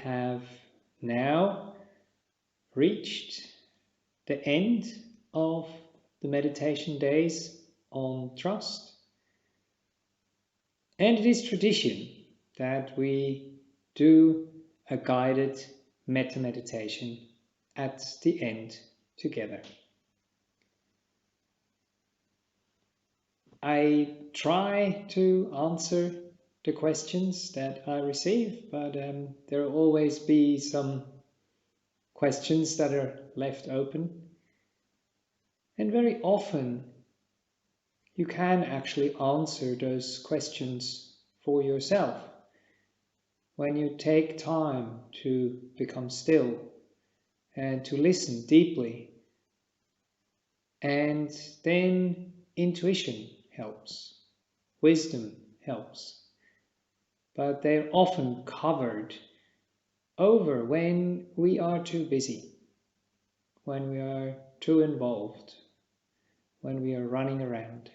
have now reached the end of the meditation days on trust. And it is tradition that we do a guided metta meditation at the end together. I try to answer the questions that I receive, but there will always be some questions that are left open. And very often you can actually answer those questions for yourself when you take time to become still and to listen deeply. And then intuition helps, wisdom helps, but they're often covered over when we are too busy, when we are too involved, when we are running around.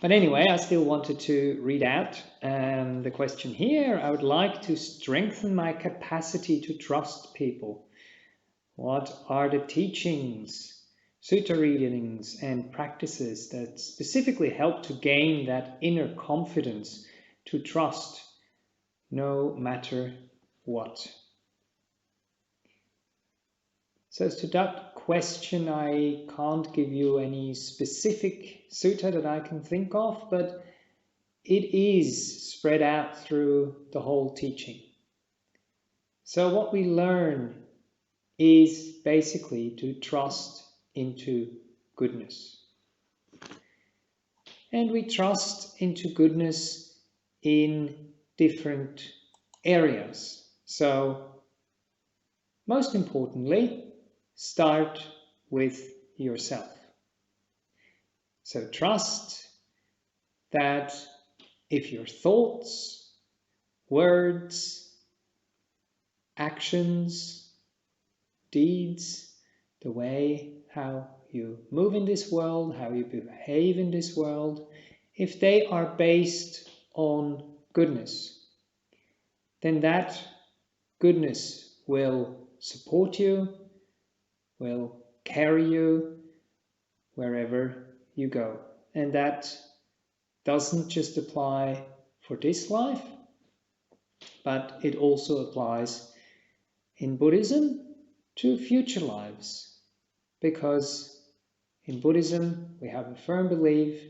But anyway, I still wanted to read out the question here. I would like to strengthen my capacity to trust people. What are the teachings, sutta readings and practices that specifically help to gain that inner confidence to trust no matter what? So as to that question, I can't give you any specific sutta that I can think of, but it is spread out through the whole teaching. So what we learn is basically to trust into goodness. And we trust into goodness in different areas. So most importantly, start with yourself. So trust that if your thoughts, words, actions, deeds, the way how you move in this world, how you behave in this world, if they are based on goodness, then that goodness will support you, will carry you wherever you go. And that doesn't just apply for this life, but it also applies in Buddhism to future lives. Because in Buddhism, we have a firm belief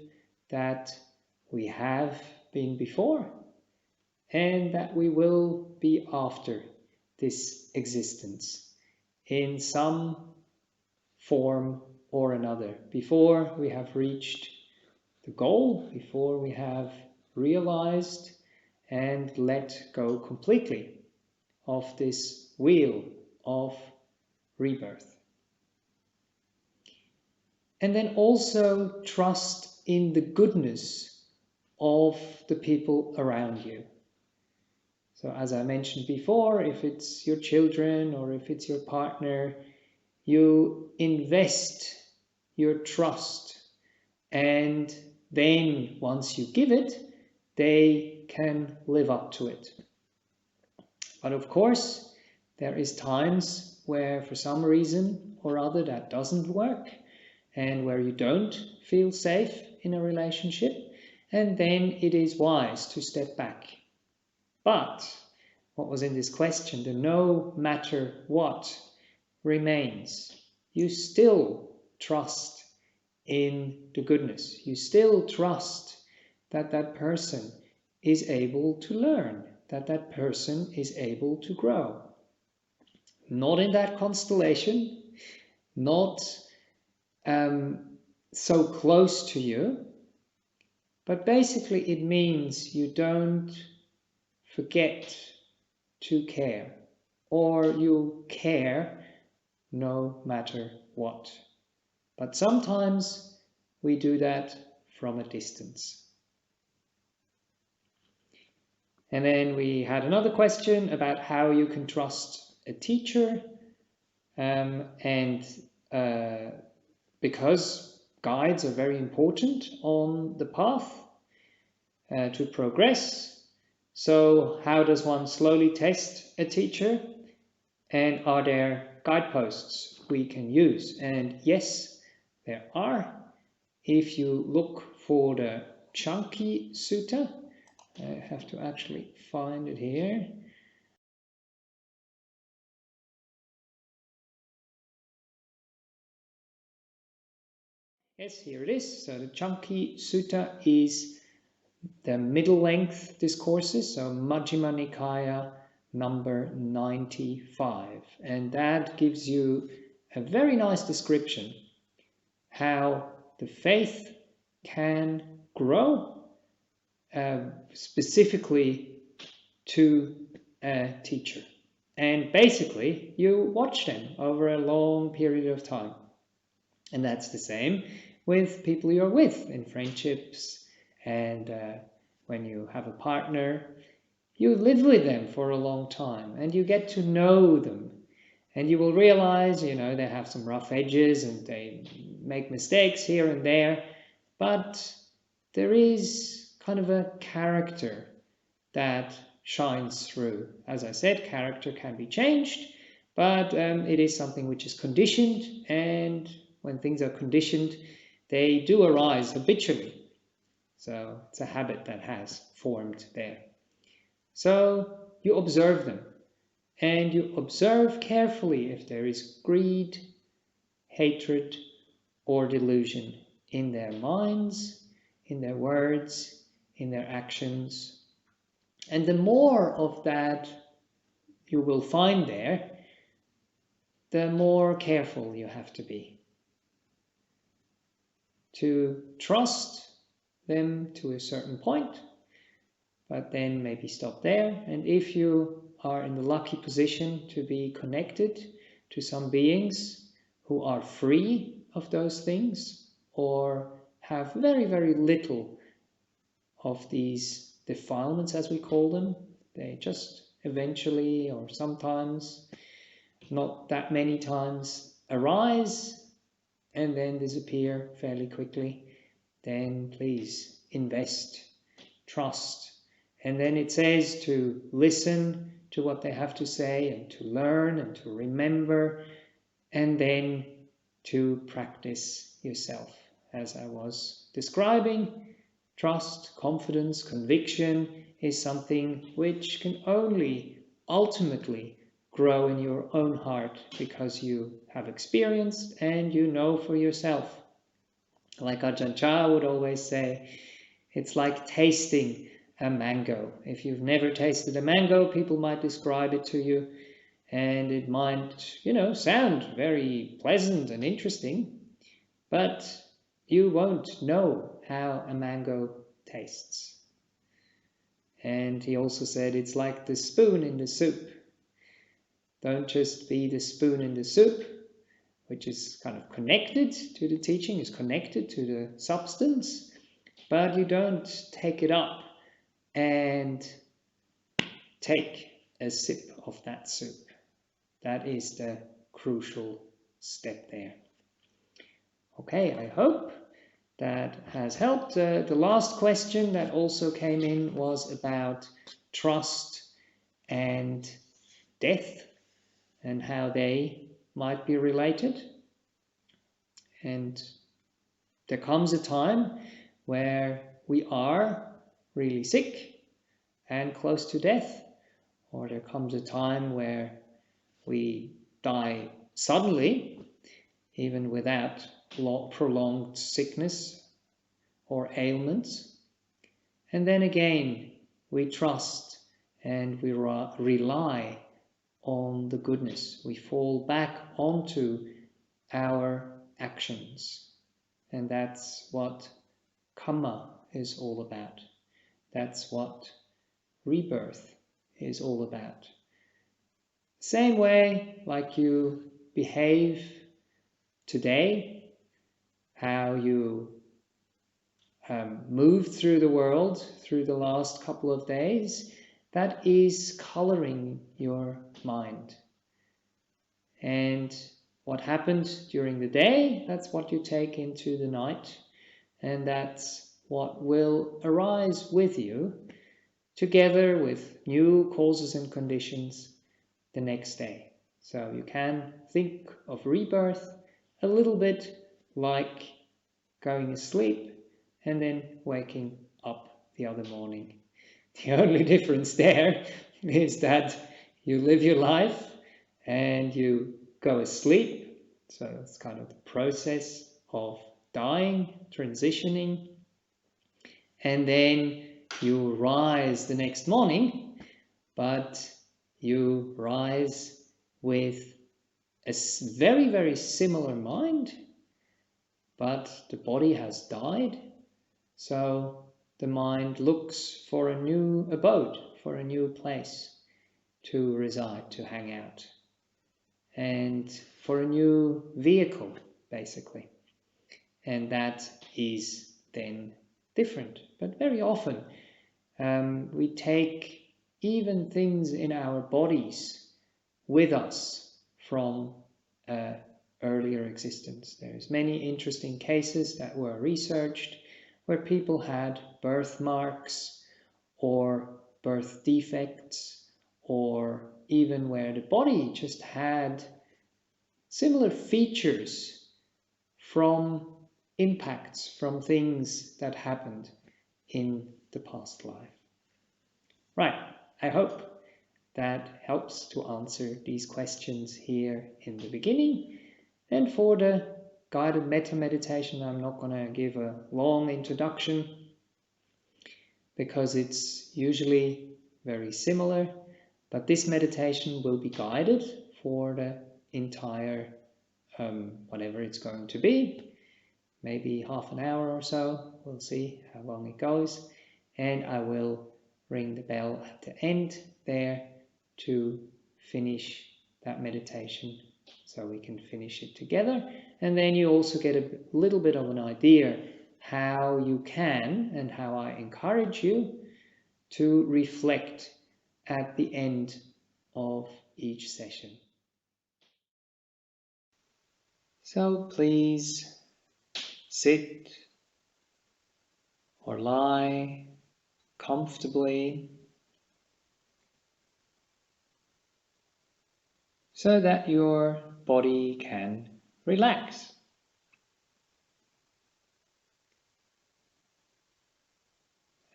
that we have been before and that we will be after this existence in some form or another, before we have reached the goal, before we have realized and let go completely of this wheel of rebirth. And then also trust in the goodness of the people around you. So as I mentioned before, if it's your children or if it's your partner, you invest your trust, and then once you give it, they can live up to it. But of course, there is times where for some reason or other that doesn't work, and where you don't feel safe in a relationship, and then it is wise to step back. But what was in this question, the no matter what remains. You still trust in the goodness. You still trust that that person is able to learn, that that person is able to grow. Not in that constellation, not so close to you, but basically it means you don't forget to care, or you care no matter what. But sometimes we do that from a distance. And then we had another question about how you can trust a teacher, because guides are very important on the path to progress, So how does one slowly test a teacher? And are there guideposts we can use? And yes, there are. If you look for the Caṅkī Sutta, I have to actually find it here. Yes, here it is. So the Caṅkī Sutta is the middle length discourses, so Majjhima Nikaya number 95. And that gives you a very nice description how the faith can grow, specifically to a teacher. And basically, you watch them over a long period of time. And that's the same with people you're with in friendships, and when you have a partner, you live with them for a long time and you get to know them. And you will realize, they have some rough edges and they make mistakes here and there, but there is kind of a character that shines through. As I said, character can be changed, but it is something which is conditioned, and when things are conditioned, they do arise habitually. So it's a habit that has formed there. So you observe them, and you observe carefully if there is greed, hatred, or delusion in their minds, in their words, in their actions. And the more of that you will find there, the more careful you have to be. To trust them to a certain point, but then maybe stop there. And if you are in the lucky position to be connected to some beings who are free of those things, or have very, very little of these defilements, as we call them, they just eventually, or sometimes, not that many times, arise and then disappear fairly quickly, then please invest, trust. And then it says to listen to what they have to say and to learn and to remember, and then to practice yourself. As I was describing, trust, confidence, conviction is something which can only ultimately grow in your own heart because you have experienced and you know for yourself. Like Ajahn Chah would always say, it's like tasting a mango. If you've never tasted a mango, people might describe it to you, and it might, sound very pleasant and interesting, but you won't know how a mango tastes. And he also said it's like the spoon in the soup. Don't just be the spoon in the soup, which is kind of connected to the teaching, is connected to the substance, but you don't take it up and take a sip of that soup. That is the crucial step there. Okay, I hope that has helped. The last question that also came in was about trust and death and how they might be related. And there comes a time where we are really sick and close to death, or there comes a time where we die suddenly, even without prolonged sickness or ailments. And then again, we trust and we rely on the goodness. We fall back onto our actions. And that's what karma is all about. That's what rebirth is all about. Same way like you behave today, how you move through the world through the last couple of days, that is coloring your mind. And what happened during the day, that's what you take into the night, and that's what will arise with you together with new causes and conditions the next day. So you can think of rebirth a little bit like going to sleep and then waking up the other morning. The only difference there is that you live your life and you go asleep. So it's kind of the process of dying, transitioning, and then you rise the next morning, but you rise with a very, very similar mind, but the body has died, so the mind looks for a new abode, for a new place to reside, to hang out, and for a new vehicle, basically. And that is then different. But very often we take even things in our bodies with us from earlier existence. There's many interesting cases that were researched where people had birthmarks or birth defects, or even where the body just had similar features from impacts from things that happened in the past life. Right, I hope that helps to answer these questions here in the beginning. And for the guided metta meditation, I'm not going to give a long introduction because it's usually very similar, but this meditation will be guided for the entire whatever it's going to be, maybe half an hour or so, we'll see how long it goes, and I will ring the bell at the end there to finish that meditation so we can finish it together. And then you also get a little bit of an idea how you can, and how I encourage you to reflect at the end of each session. So please sit or lie comfortably so that your body can relax.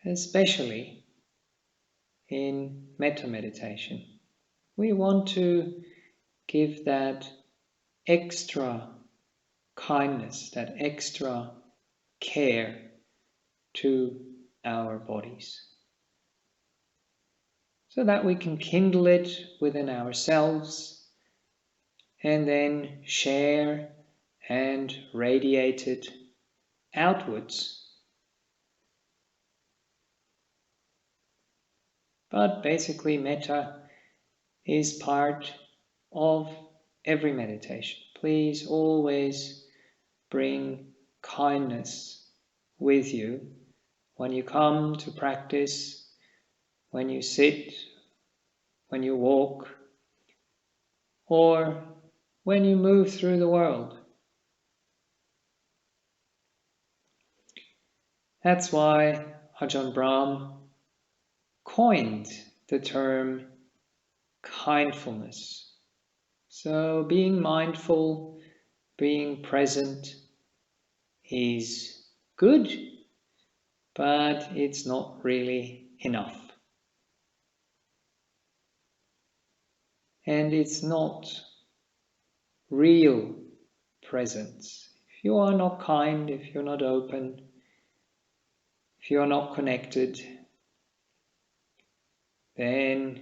Especially in metta meditation, we want to give that extra kindness, that extra care to our bodies, so that we can kindle it within ourselves and then share and radiate it outwards. But basically, metta is part of every meditation. Please always bring kindness with you when you come to practice, when you sit, when you walk, or when you move through the world. That's why Ajahn Brahm coined the term kindfulness. So being mindful, being present is good, but it's not really enough. And it's not real presence. If you are not kind, if you're not open, if you are not connected, then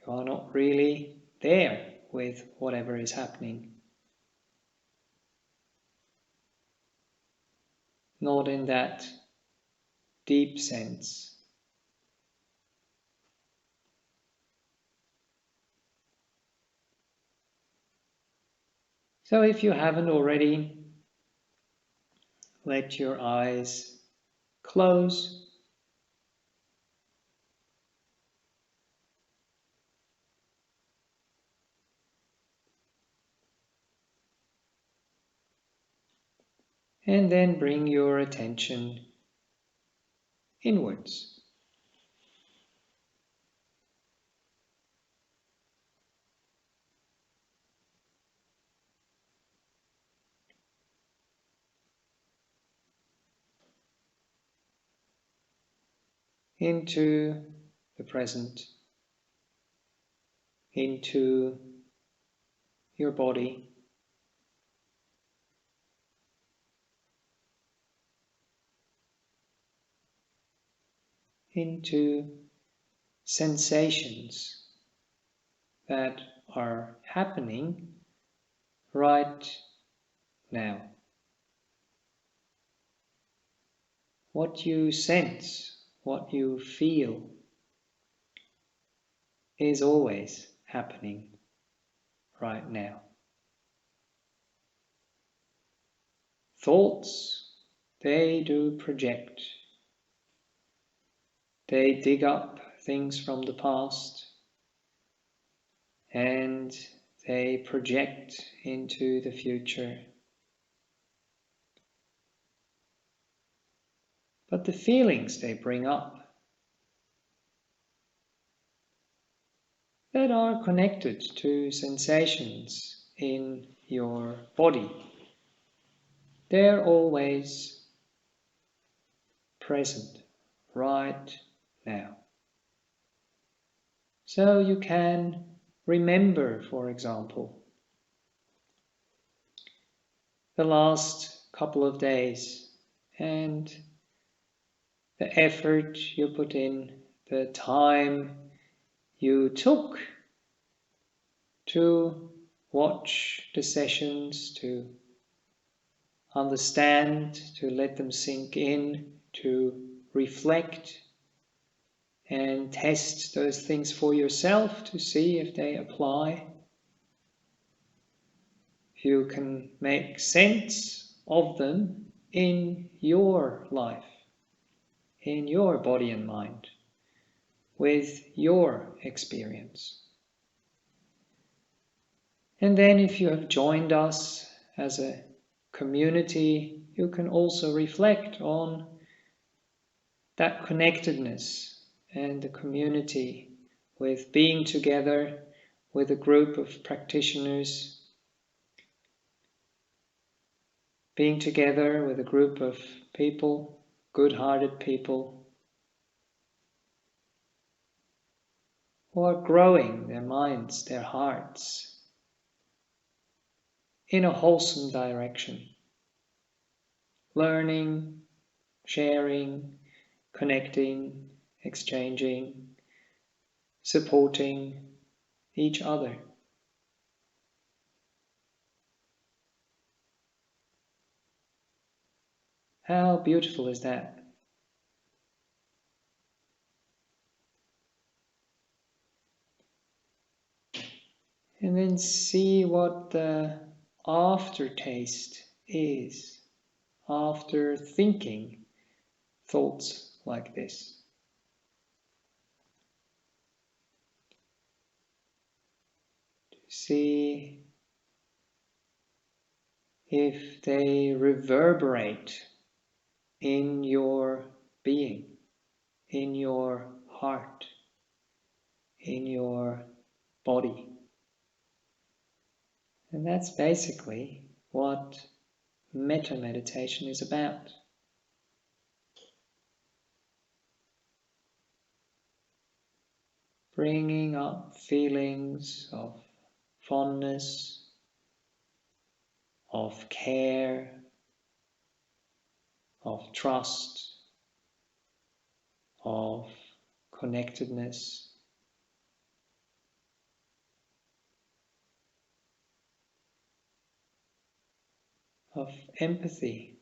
you are not really there with whatever is happening. Not in that deep sense. So if you haven't already, let your eyes close. And then bring your attention inwards. into the present, into your body, into sensations that are happening right now. What you sense, what you feel, is always happening right now. Thoughts, they do project. They dig up things from the past and they project into the future. But the feelings they bring up, that are connected to sensations in your body, they're always present right now. So you can remember, for example, the last couple of days and the effort you put in, the time you took to watch the sessions, to understand, to let them sink in, to reflect and test those things for yourself to see if they apply. If you can make sense of them in your life, in your body and mind, with your experience. And then if you have joined us as a community, you can also reflect on that connectedness and the community with being together with a group of practitioners, being together with a group of people, good-hearted people, who are growing their minds, their hearts, in a wholesome direction, learning, sharing, connecting, exchanging, supporting each other. How beautiful is that? And then see what the aftertaste is after thinking thoughts like this. To see if they reverberate in your being, in your heart, in your body. And that's basically what metta meditation is about. Bringing up feelings of fondness, of care, of trust, of connectedness, of empathy.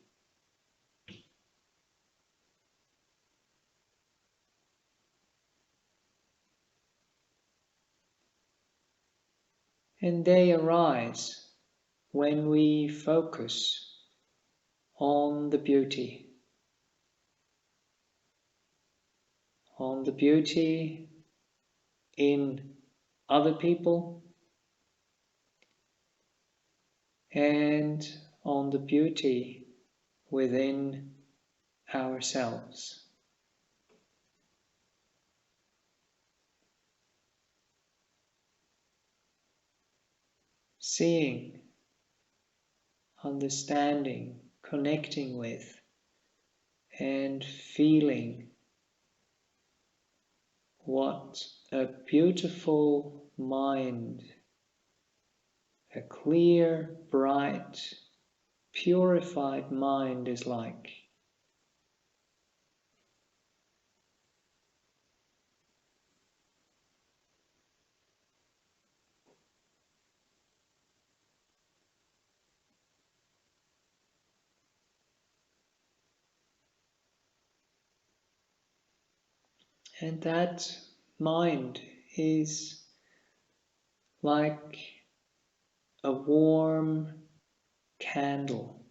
And they arise when we focus on the beauty in other people and on the beauty within ourselves. Seeing, understanding, connecting with, and feeling what a beautiful mind, a clear, bright, purified mind is like. And that mind is like a warm candle.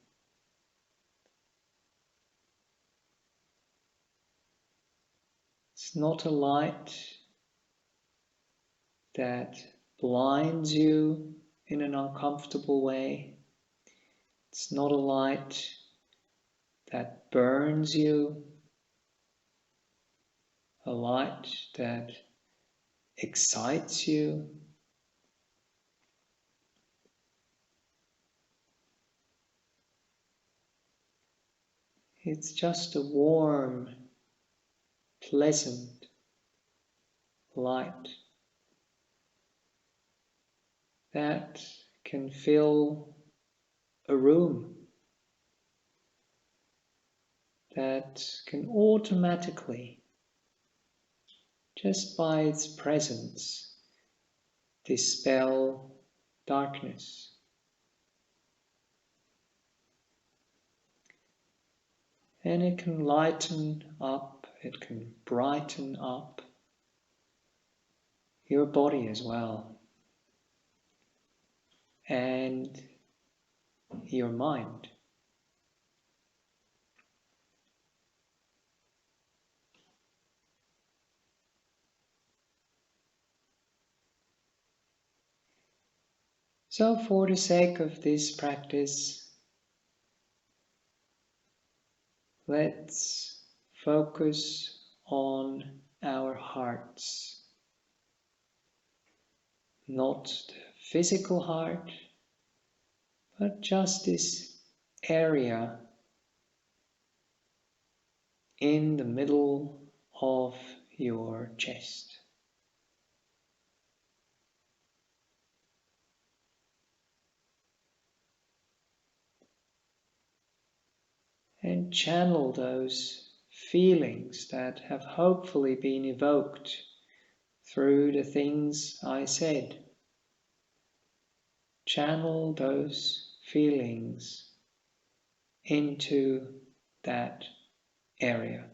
It's not a light that blinds you in an uncomfortable way. It's not a light that burns you, a light that excites you. It's just a warm, pleasant light that can fill a room, that can automatically, just by its presence, dispel darkness. And it can lighten up, it can brighten up your body as well, and your mind. So for the sake of this practice, let's focus on our hearts. Not the physical heart, but just this area in the middle of your chest. And channel those feelings that have hopefully been evoked through the things I said. Channel those feelings into that area.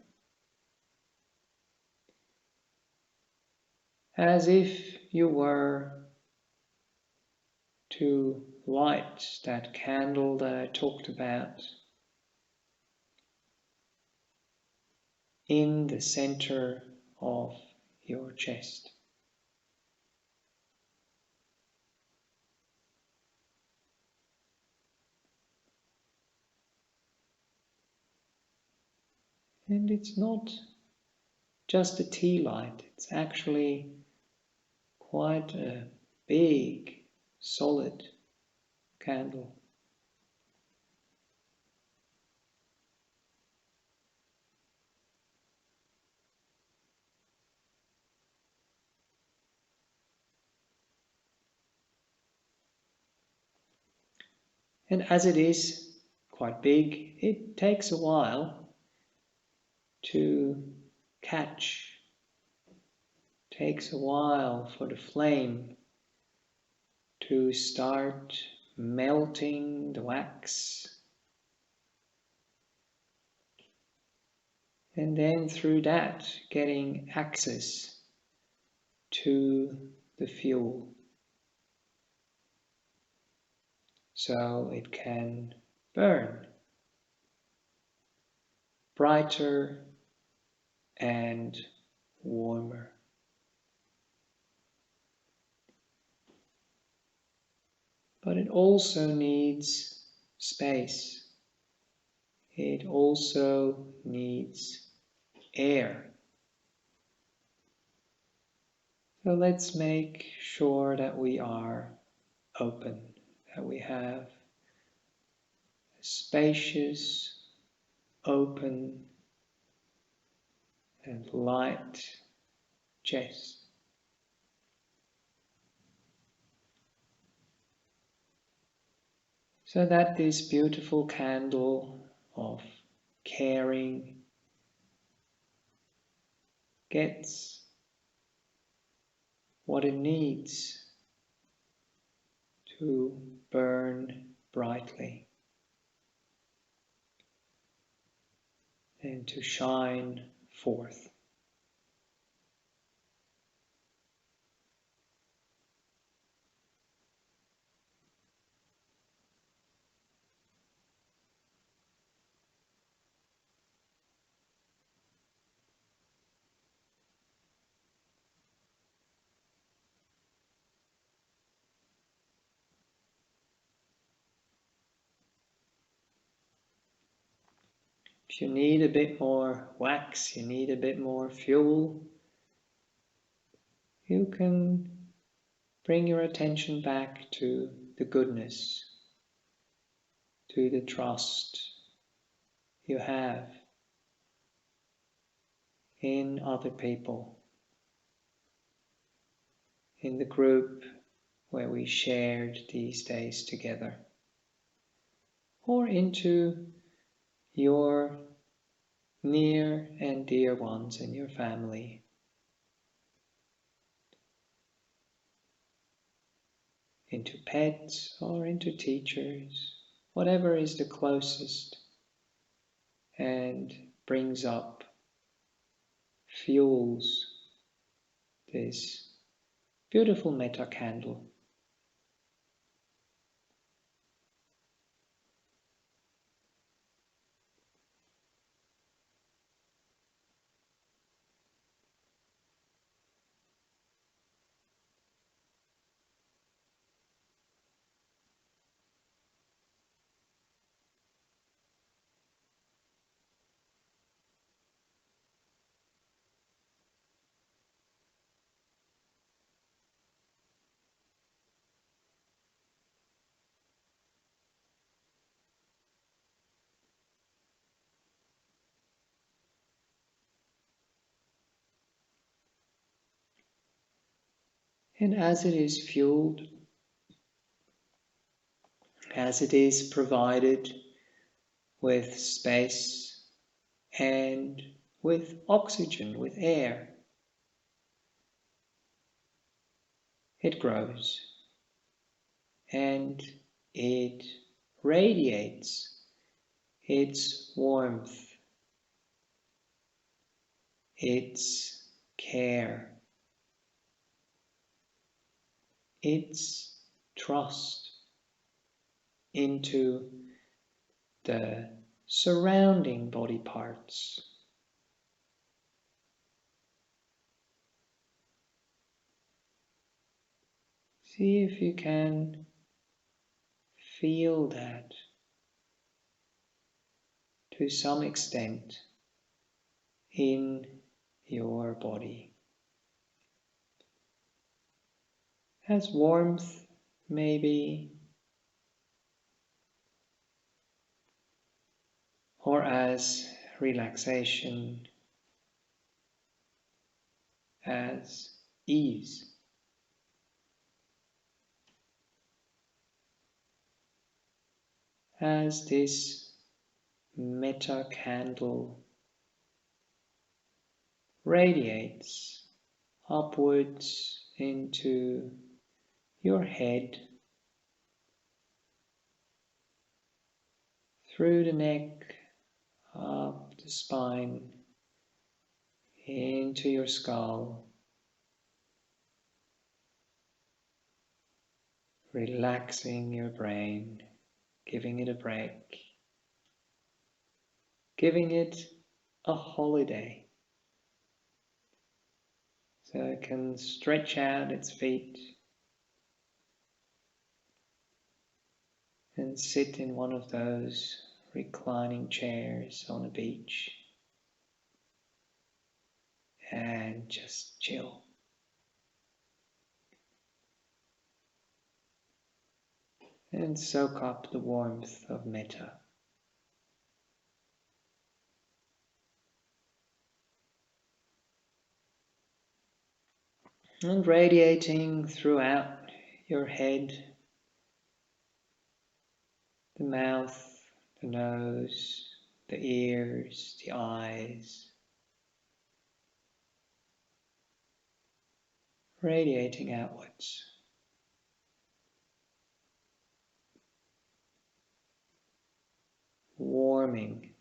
As if you were to light that candle that I talked about in the center of your chest. And it's not just a tea light, it's actually quite a big, solid candle. And as it is quite big, it takes a while to catch. It takes a while for the flame to start melting the wax. And then through that, getting access to the fuel. So it can burn brighter and warmer. But it also needs space. It also needs air. So let's make sure that we are open, that we have a spacious, open and light chest. So that this beautiful candle of caring gets what it needs to burn brightly and to shine forth. If you need a bit more wax, you need a bit more fuel, you can bring your attention back to the goodness, to the trust you have in other people, in the group where we shared these days together, or into your near and dear ones in your family. Into pets or into teachers, whatever is the closest and brings up, fuels this beautiful metta candle. And as it is fueled, as it is provided with space and with oxygen, with air, it grows and it radiates its warmth, its care, its trust into the surrounding body parts. See if you can feel that to some extent in your body. As warmth maybe, or as relaxation, as ease. As this metta candle radiates upwards into your head, through the neck, up the spine, into your skull, relaxing your brain, giving it a break, giving it a holiday, so it can stretch out its feet and sit in one of those reclining chairs on a beach and just chill. And soak up the warmth of metta. And radiating throughout your head, the mouth, the nose, the ears, the eyes, radiating outwards. Warming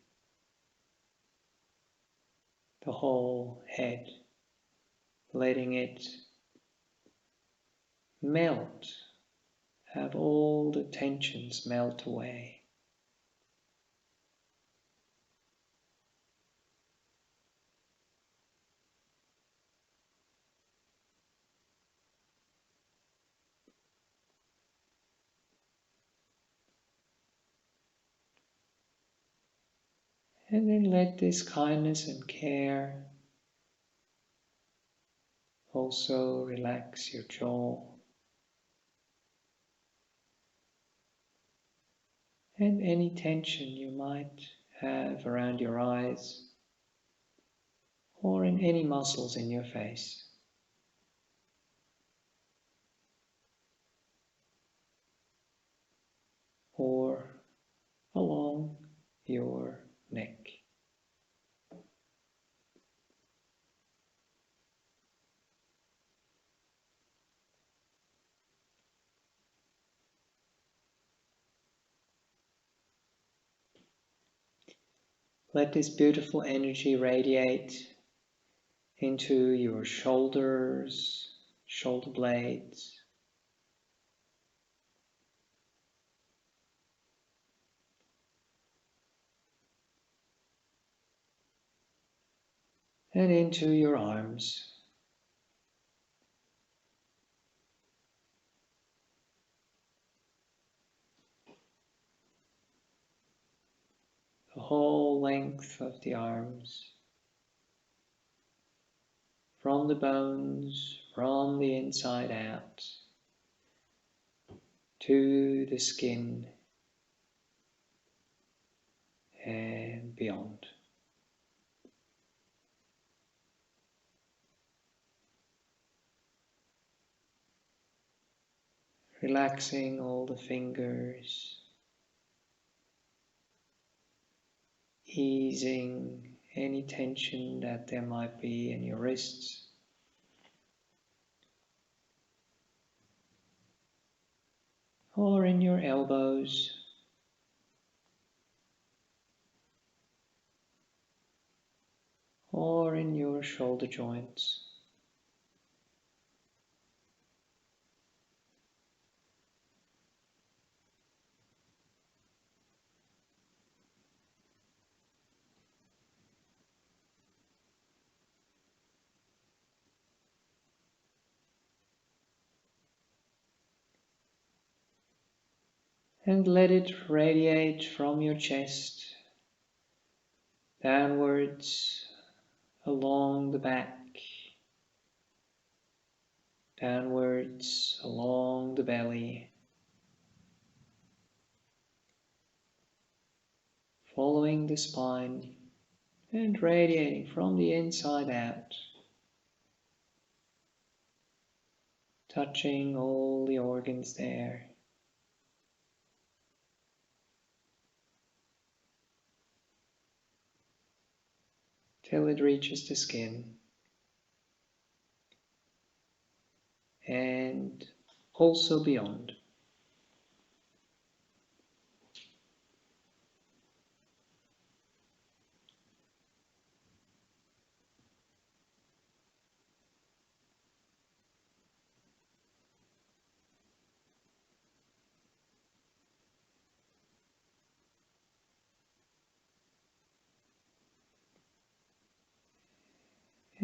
the whole head, letting it melt, have all the tensions melt away. And then let this kindness and care also relax your jaw and any tension you might have around your eyes or in any muscles in your face. Or along your neck. Let this beautiful energy radiate into your shoulders, shoulder blades, and into your arms. The whole length of the arms, from the bones, from the inside out, to the skin and beyond. Relaxing all the fingers, easing any tension that there might be in your wrists. Or in your elbows. Or in your shoulder joints. And let it radiate from your chest downwards along the back, downwards along the belly, following the spine and radiating from the inside out, touching all the organs there. Till it reaches the skin and also beyond.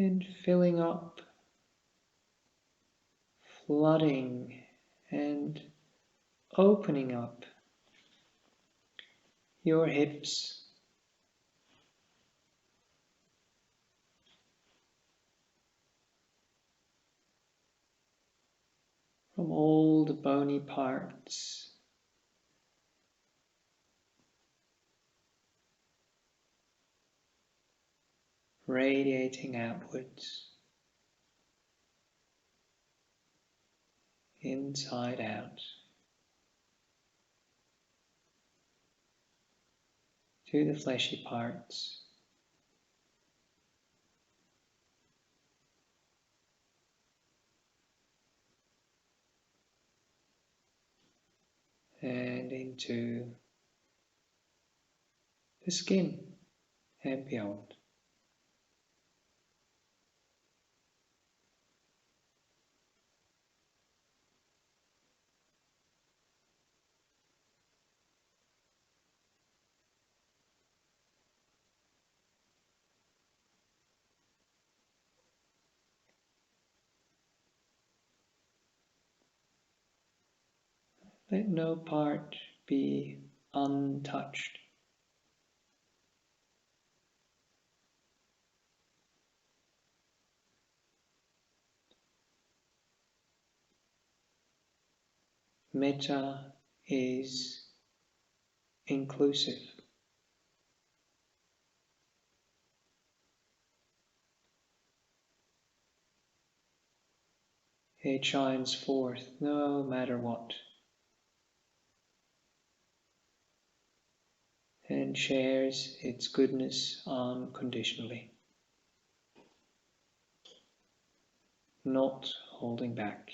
And filling up, flooding and opening up your hips, from all the bony parts, radiating outwards. inside out, to the fleshy parts, and into the skin and beyond. Let no part be untouched. Metta is inclusive. It shines forth no matter what, and shares its goodness unconditionally, not holding back.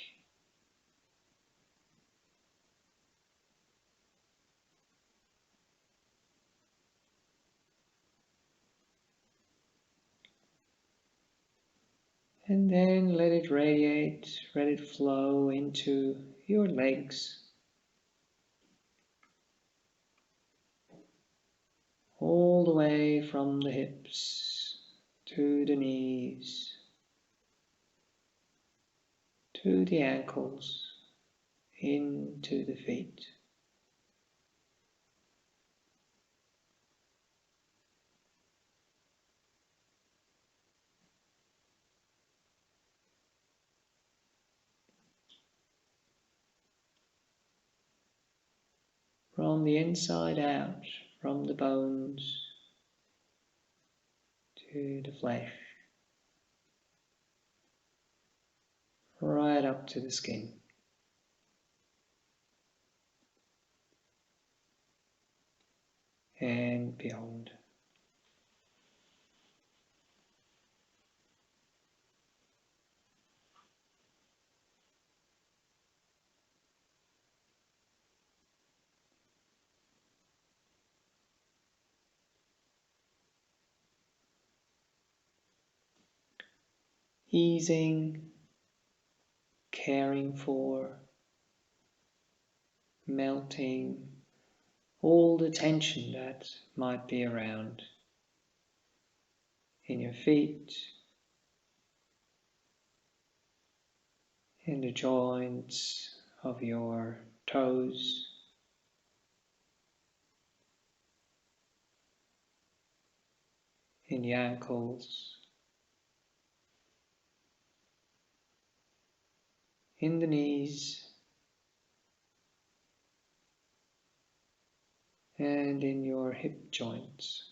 And then let it radiate, let it flow into your legs, all the way from the hips to the knees, to the ankles, into the feet. From the inside out, from the bones to the flesh, right up to the skin. And beyond. Easing, caring for, melting all the tension that might be around in your feet, in the joints of your toes, in the ankles, in the knees, and in your hip joints.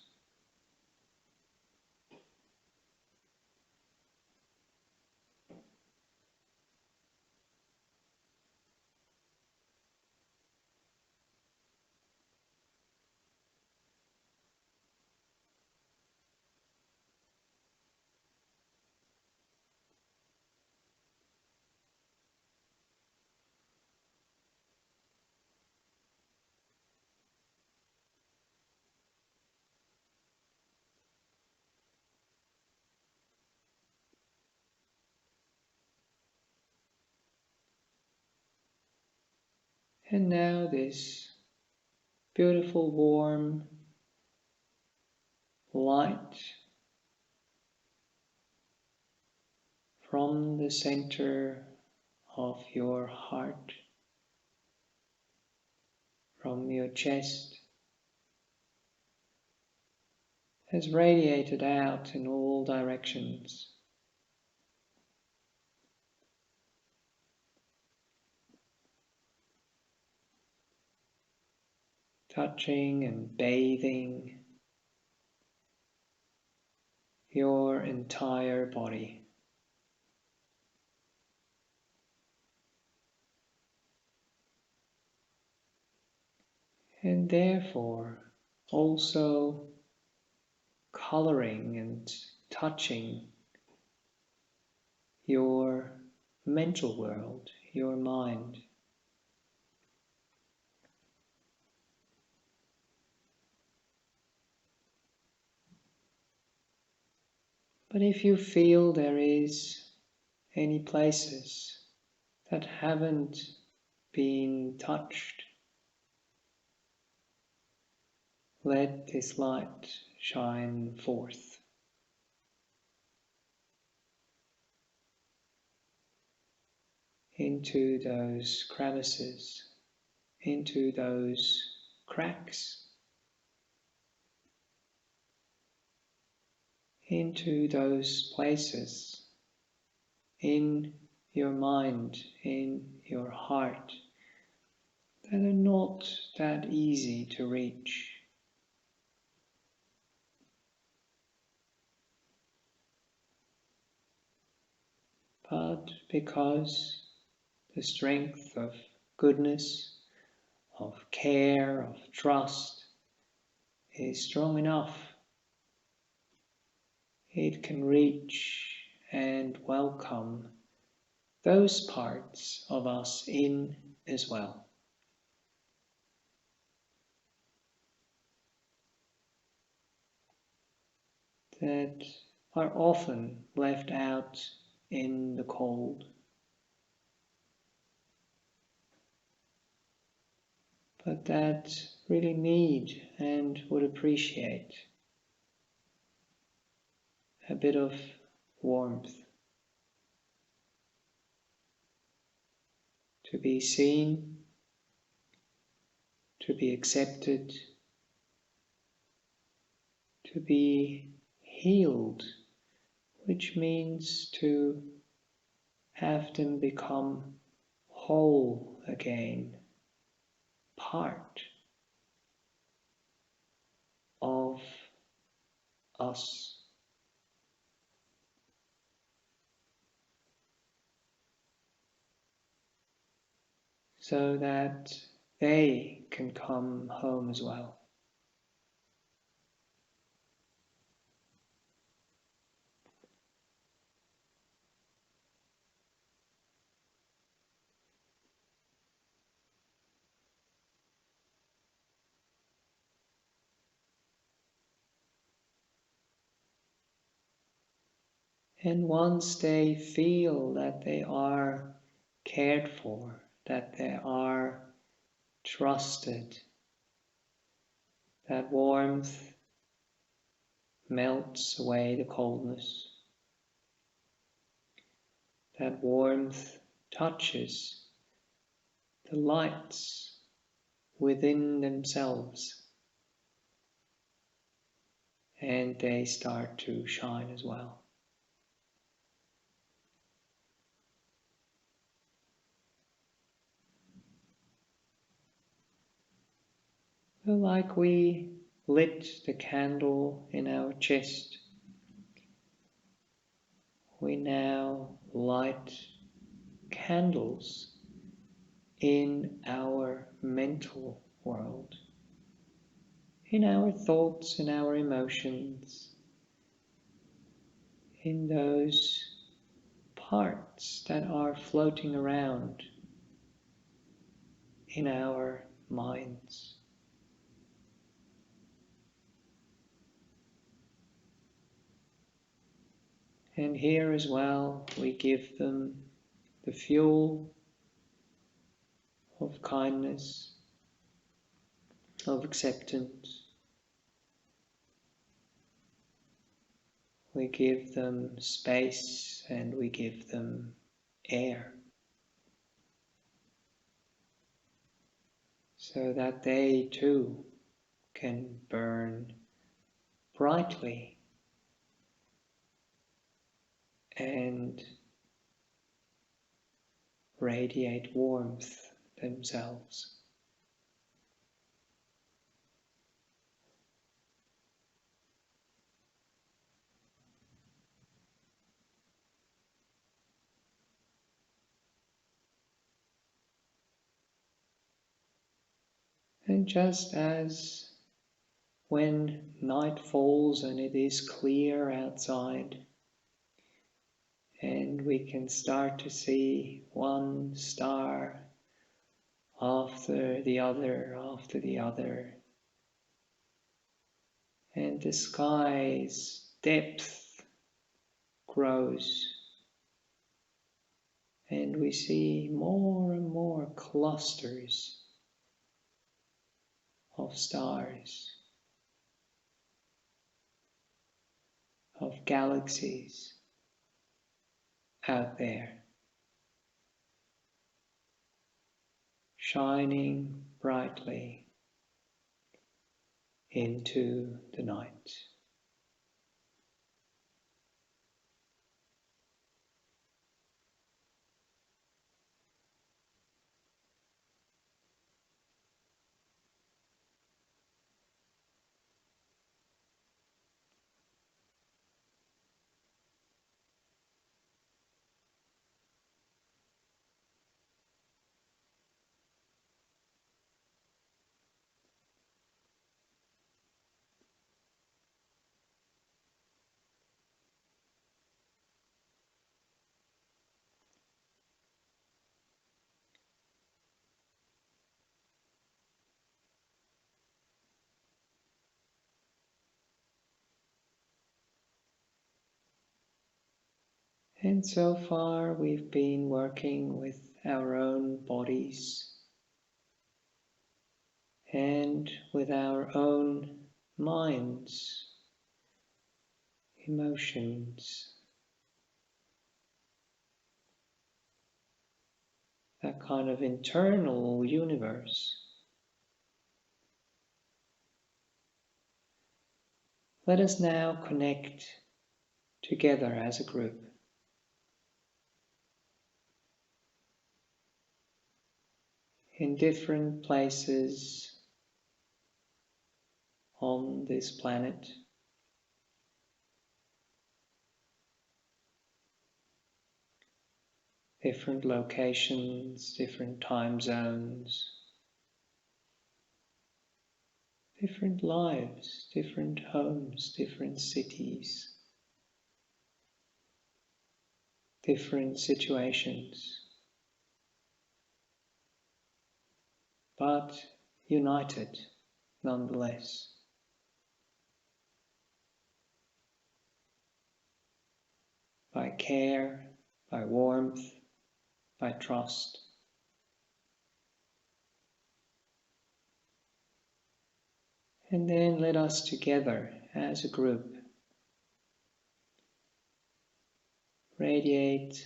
And now this beautiful, warm light from the center of your heart, from your chest, has radiated out in all directions. Touching and bathing your entire body. and therefore also coloring and touching your mental world, your mind. But if you feel there is any places that haven't been touched, let this light shine forth. Into those crevices, into those cracks, into those places in your mind, in your heart, that are not that easy to reach. But because the strength of goodness, of care, of trust is strong enough, it can reach and welcome those parts of us in as well. That are often left out in the cold, but that really need and would appreciate a bit of warmth, to be seen, to be accepted, to be healed, which means to have them become whole again, part of us. So that they can come home as well. And once they feel that they are cared for, that they are trusted, that warmth melts away the coldness. That warmth touches the lights within themselves, and they start to shine as well. So like we lit the candle in our chest, we now light candles in our mental world, in our thoughts, in our emotions, in those parts that are floating around in our minds. And here as well, we give them the fuel of kindness, of acceptance. We give them space and we give them air, so that they too can burn brightly and radiate warmth themselves. And just as when night falls and it is clear outside, and we can start to see one star after the other, and the sky's depth grows, and we see more and more clusters of stars, of galaxies out there, shining brightly into the night. And so far we've been working with our own bodies and with our own minds, emotions, that kind of internal universe. Let us now connect together as a group. In different places on this planet, different locations, different time zones, different lives, different homes, different cities, different situations, but united nonetheless. By care, by warmth, by trust. And then let us together as a group radiate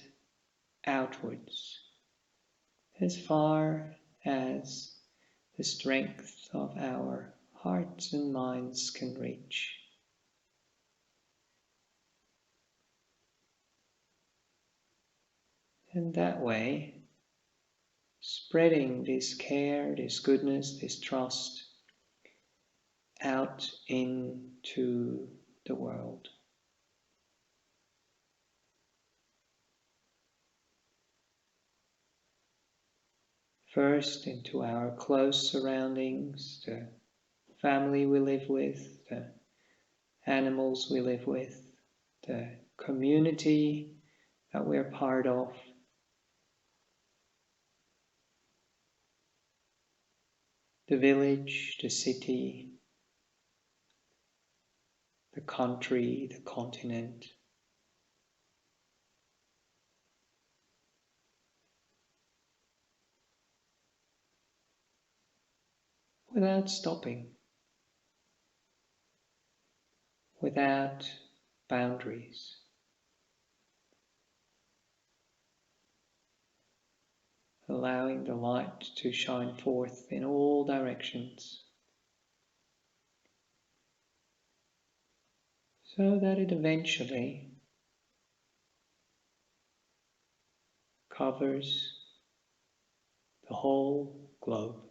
outwards as far as the strength of our hearts and minds can reach. And that way, spreading this care, this goodness, this trust out into the world. First into our close surroundings, the family we live with, the animals we live with, the community that we're part of, the village, the city, the country, the continent. Without stopping, without boundaries. Allowing the light to shine forth in all directions, so that it eventually covers the whole globe.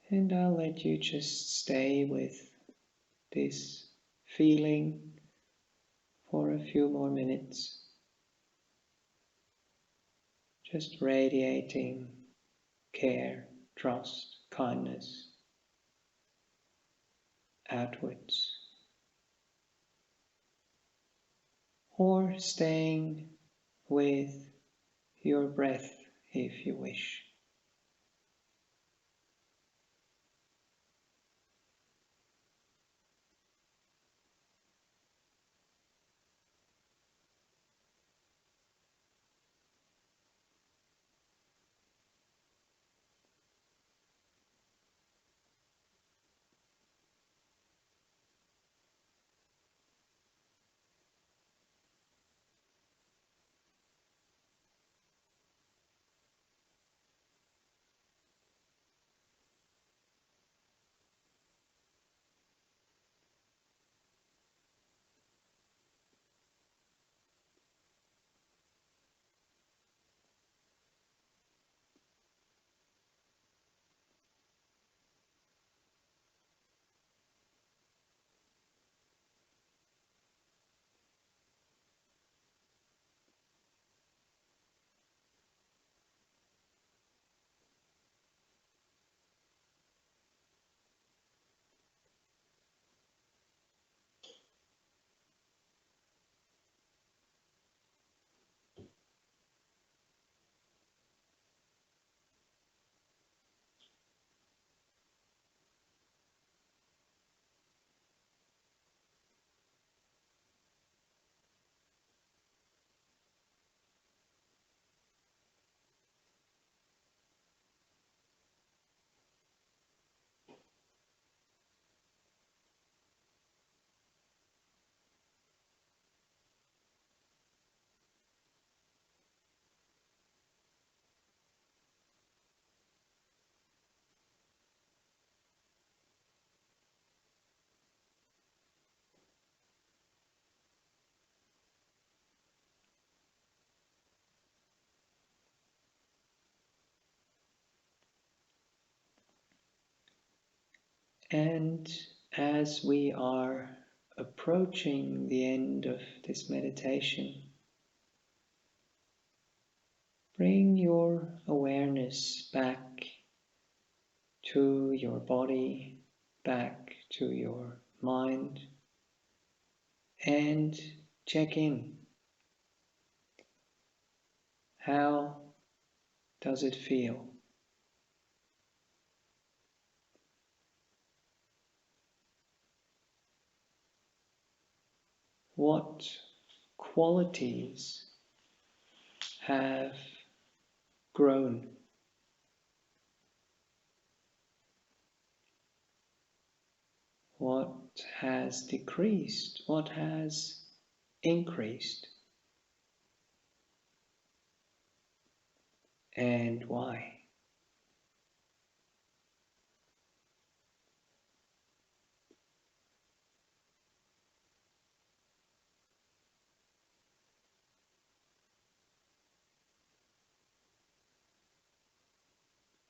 And I'll let you just stay with this feeling for a few more minutes, just radiating care, trust, kindness outwards, or staying with your breath if you wish. And as we are approaching the end of this meditation, bring your awareness back to your body, back to your mind, and check in. How does it feel? What qualities have grown? What has decreased? What has increased? And why?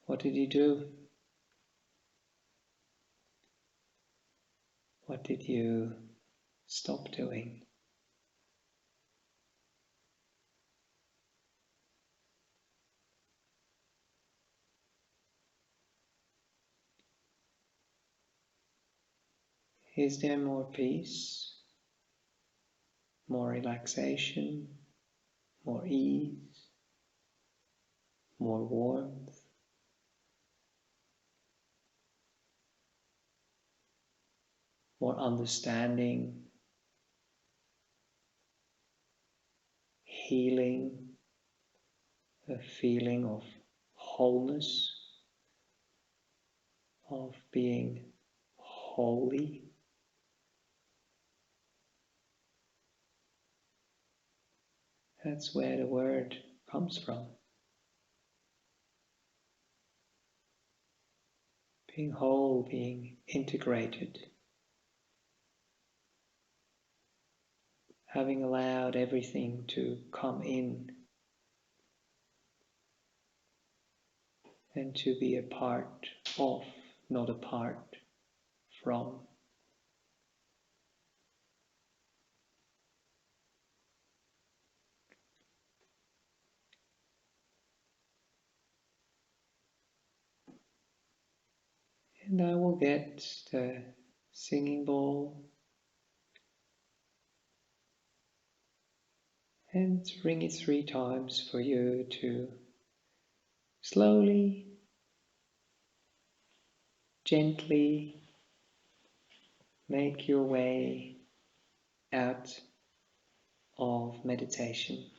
What did you do? What did you stop doing? Is there more peace, more relaxation, more ease, more warmth, more understanding, healing, a feeling of wholeness, of being holy? That's where the word comes from. Being whole, being integrated. Having allowed everything to come in and to be a part of not apart from. And I will get the singing bowl and ring it 3 times for you to slowly, gently make your way out of meditation.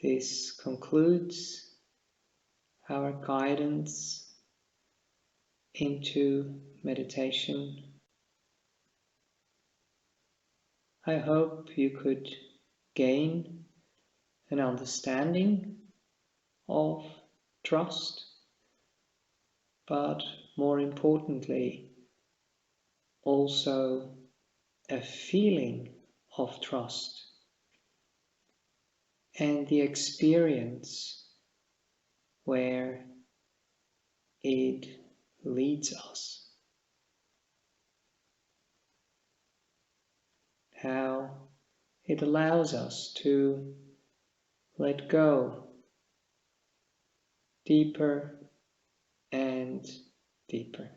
This concludes our guidance into meditation. I hope you could gain an understanding of trust, but more importantly, also a feeling of trust and the experience where it leads us. How it allows us to let go deeper and deeper.